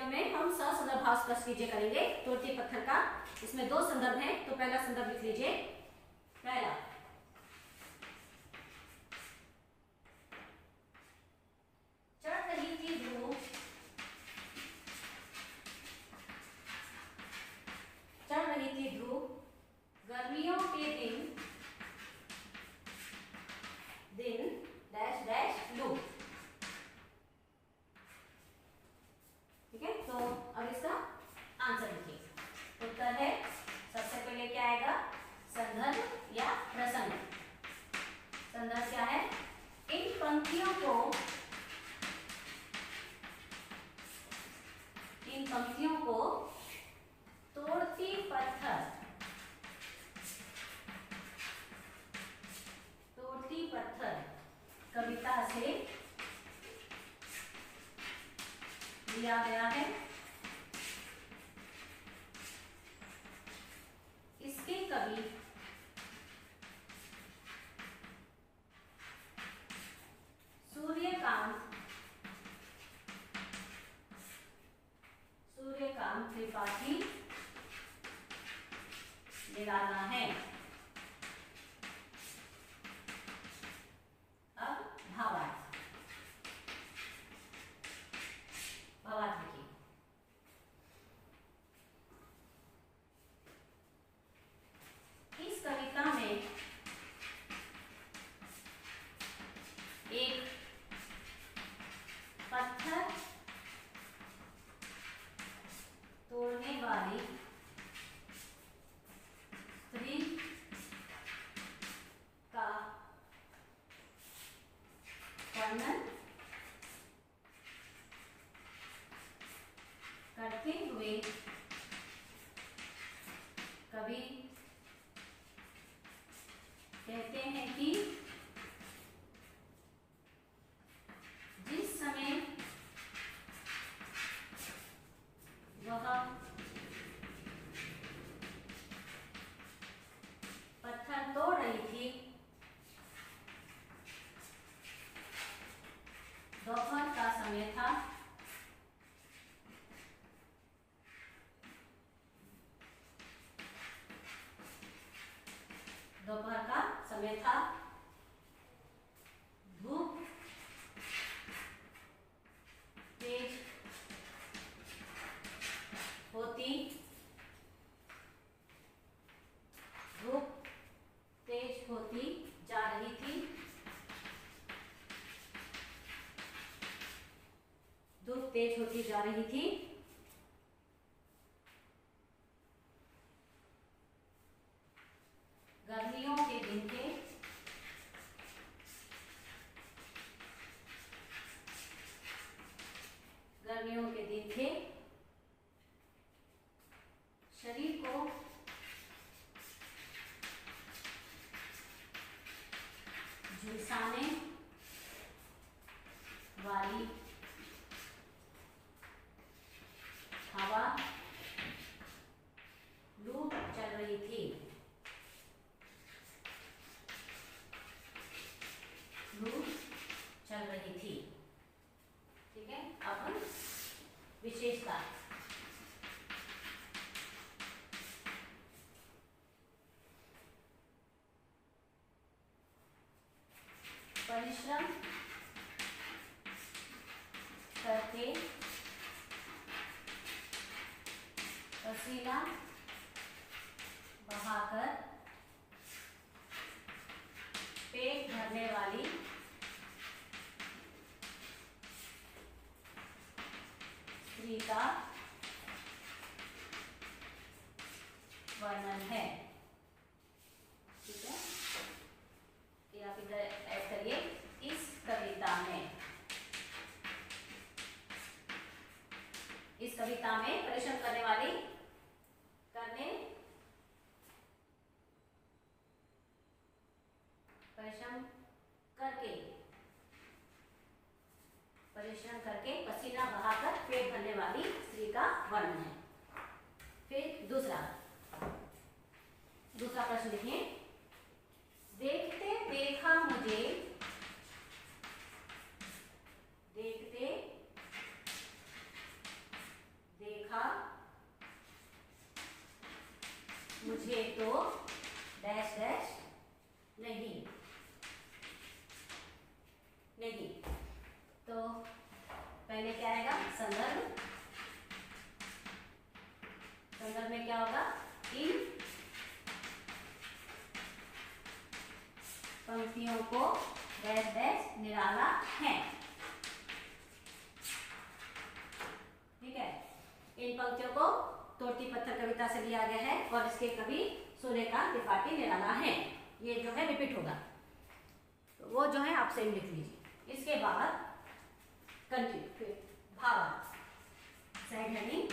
में हम ससंदर्भ भाव स्पष्ट कीजिए करेंगे। तोड़ती पत्थर का इसमें दो संदर्भ हैं, तो पहला संदर्भ लिख लीजिए। पहला, चढ़ रही थी धूप, चढ़ रही थी धूप, गर्मियों के दिन डैश डैश लू। ठीक है, तो अब इसका आंसर लिखिए। उत्तर है सबसे पहले क्या आएगा, संदर्भ या प्रसंग। संदर्भ क्या है, इन पंक्तियों को तोड़ती पत्थर कविता से लिया गया है। इसके कवि सूर्यकांत त्रिपाठी निराला है। अब भावार्थ लिखिए। इस कविता में एक पत्थर तोड़ने वाली स्त्री का वर्णन करते हुए कवि कहते हैं कि जिस समय वह पत्थर तोड़ रही थी, दोपहर का समय था। दोपहर का समय था, धूप तेज होती जा रही थी। धूप तेज होती जा रही थी। गर्मियों के दिन थे। गर्मियों के दिन थे। शरीर को झुलसाने वाली हवा लू चल रही थी। लू चल रही थी। ठीक है, अब हम विशेषता परिश्रम करके पसीना बहाकर पेट भरने वाली स्त्री का वर्णन है। ठीक है, ये आप इधर ऐड करिए। इस कविता में परिश्रम करने वाली परिश्रम करके पसीना बहाकर पेट भरने वाली स्त्री का वर्णन है। फिर दूसरा प्रश्न लिखिए। देखते देखा मुझे, देखते पंक्तियों को डैश डैश निराला है। ठीक है, इन पंक्तियों को तोड़ती पत्थर कविता से लिया गया है और इसके कवि सूर्यकांत त्रिपाठी निराला है। ये जो है रिपीट होगा, तो वो जो है आप सेम लिख लीजिए। इसके बाद कंटिन्यू, फिर भावार्थ, साइड हेडिंग।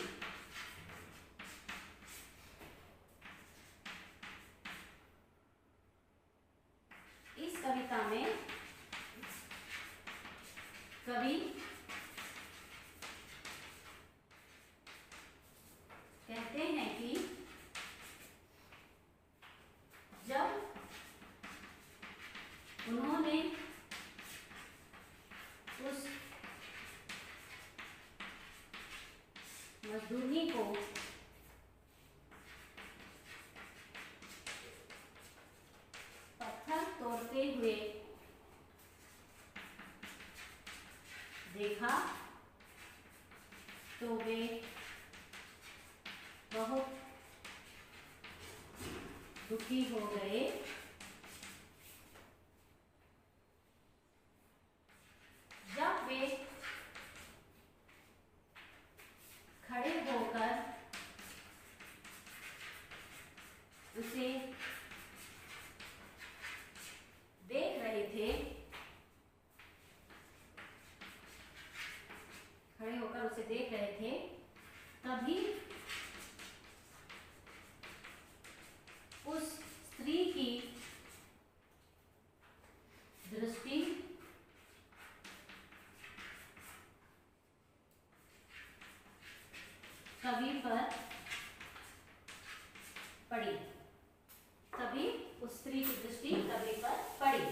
इस कविता में कवि कहते हैं कि जब उन्होंने उस मजदूरनी को पत्थर तोड़ते हुए देखा तो वे बहुत दुखी हो गए। जब वे खड़े होकर उसे देख रहे थे, खड़े होकर उसे देख रहे थे, तभी उस स्त्री की दृष्टि कवि पर पड़ी। तभी उस स्त्री की दृष्टि कवि पर पड़ी।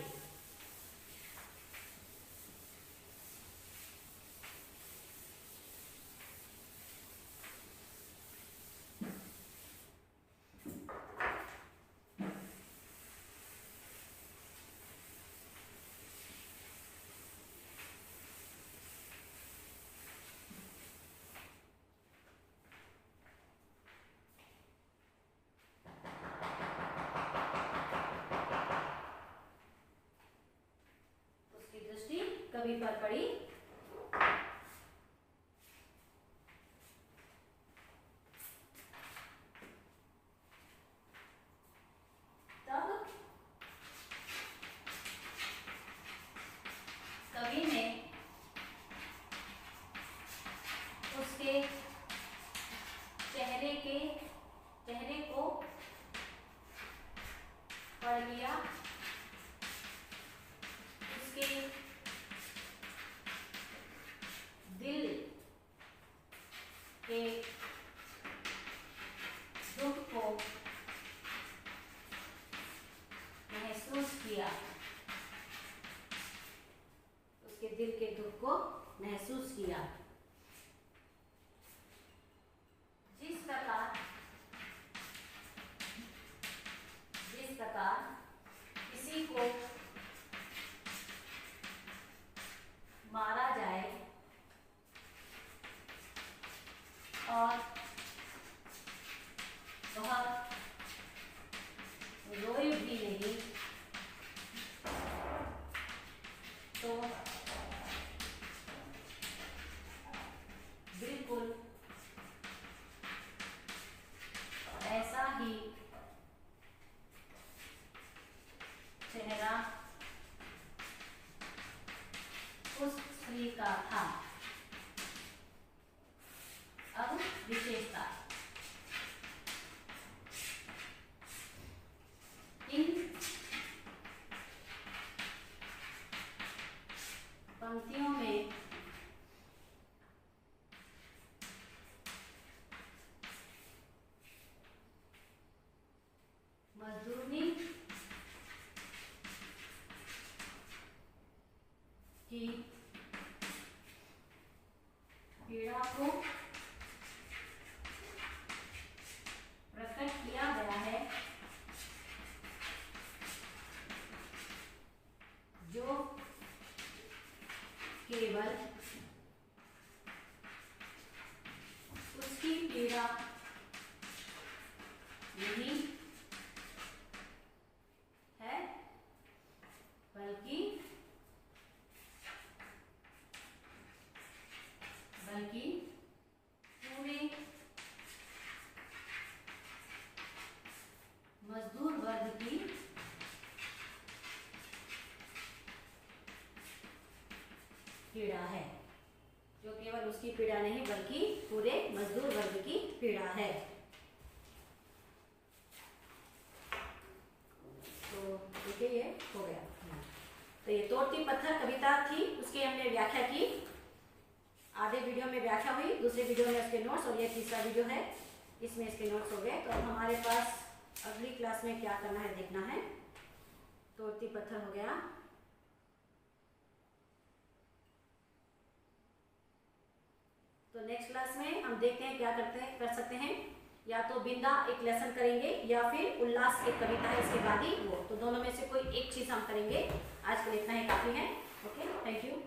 कवि पर पड़ी। तब कवि ने उसके चेहरे को पढ़ लिया, उसके दिल के दुख को महसूस किया, उसके दिल के दुख को महसूस किया। जिस प्रकार किसी को मारा जाए और वह रोए भी नहीं, तो बिल्कुल ऐसा ही चेहरा उस स्त्री का था। अब विशेषता, इन पंक्तियों में मजदूरनी की पीड़ा को प्रकट किया गया है, जो केवल उसकी पीड़ा नहीं है, पीड़ा है, जो केवल उसकी पीड़ा नहीं बल्कि पूरे मजदूर वर्ग की पीड़ा है। तो देखिए ये हो गया। तो ये तोड़ती पत्थर कविता थी, उसकी हमने व्याख्या की। आधे वीडियो में व्याख्या हुई, दूसरे वीडियो में उसके नोट्स, और ये तीसरा वीडियो है, इसमें इसके नोट्स हो गए। तो अब हमारे पास अगली क्लास में क्या करना है देखना है। तोड़ती पत्थर हो गया। तो नेक्स्ट क्लास में हम देखते हैं क्या कर सकते हैं। या तो बिंदा एक लेसन करेंगे या फिर उल्लास एक कविता है इसके बाद ही वो, तो दोनों में से कोई एक चीज हम करेंगे। आज के लिए इतना ही काफी है। Okay, thank you.